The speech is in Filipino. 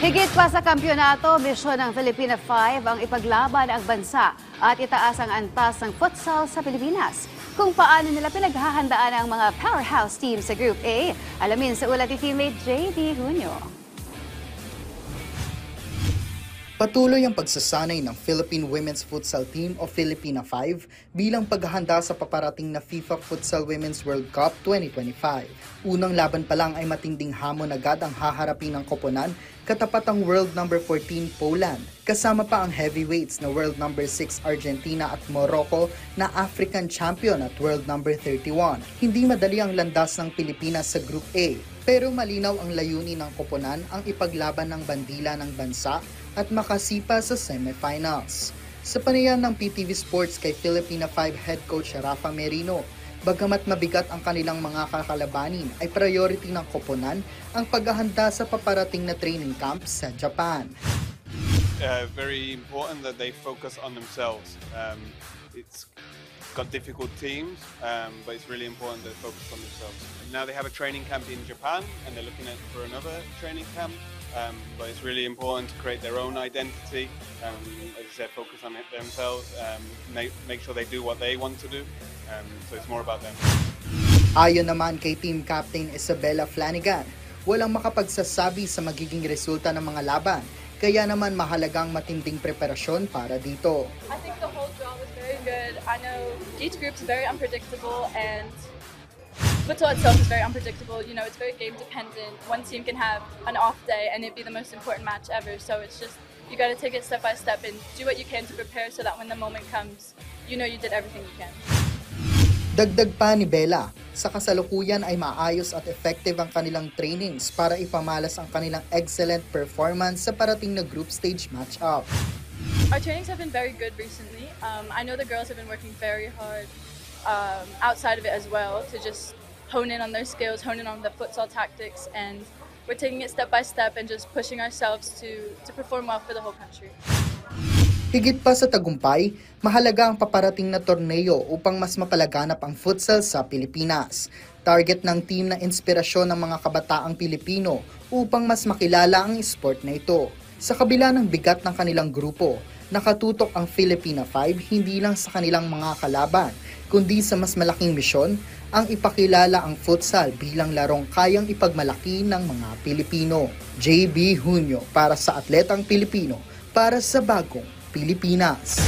Higit pa sa kampyonato, misyon ng Filipina 5 ang ipaglaban ang bansa at itaas ang antas ng futsal sa Pilipinas. Kung paano nila pinaghahandaan ang mga powerhouse team sa Group A, alamin sa ulat ni teammate JD Junio. Patuloy ang pagsasanay ng Philippine Women's Futsal Team o Filipina 5 bilang paghahanda sa paparating na FIFA Futsal Women's World Cup 2025. Unang laban pa lang ay matinding hamon agad ang haharapin ng koponan katapat ang World number 14 Poland. Kasama pa ang heavyweights na World number 6 Argentina at Morocco na African champion at World number 31. Hindi madali ang landas ng Pilipinas sa Group A, pero malinaw ang layunin ng koponan ang ipaglaban ng bandila ng bansa at makasipa sa semifinals. Sa panayam ng PTV Sports kay Filipina 5 head coach Rafa Merino, bagamat mabigat ang kanilang mga kakalabanin, ay priority ng koponan ang paghahanda sa paparating na training camp sa Japan. Very important that they focus on themselves. It's got difficult teams, but it's really important that they focus on themselves. Now they have a training camp in Japan, and they're looking for another training camp. But it's really important to create their own identity. As I said, focus on it themselves. Make sure they do what they want to do. So it's more about them. Ayon naman kay team captain Isabella Flanagan, walang makapagsasabi sa magiging resulta ng mga laban. Kaya naman mahalagang matinding preparasyon para dito. I think the whole draw was very good. I know each group's very unpredictable and futsal itself is very unpredictable. You know, it's very game dependent. One team can have an off day and it'd be the most important match ever. So it's just, you got to take it step by step and do what you can to prepare so that when the moment comes, you know you did everything you can. Dagdag pa ni Bella, sa kasalukuyan ay maayos at effective ang kanilang trainings para ipamalas ang kanilang excellent performance sa parating na group stage match-up. Our trainings have been very good recently. I know the girls have been working very hard outside of it as well to just hone in on their skills, hone in on the futsal tactics, and we're taking it step by step and just pushing ourselves to perform well for the whole country. Higit pa sa tagumpay, mahalaga ang paparating na torneo upang mas mapalaganap ang futsal sa Pilipinas. Target ng team na inspirasyon ng mga kabataang Pilipino upang mas makilala ang sport na ito. Sa kabila ng bigat ng kanilang grupo, nakatutok ang Filipina 5 hindi lang sa kanilang mga kalaban, kundi sa mas malaking misyon, ang ipakilala ang futsal bilang larong kayang ipagmalaki ng mga Pilipino. JB Junio para sa Atletang Pilipino, para sa bagong Pilipinas.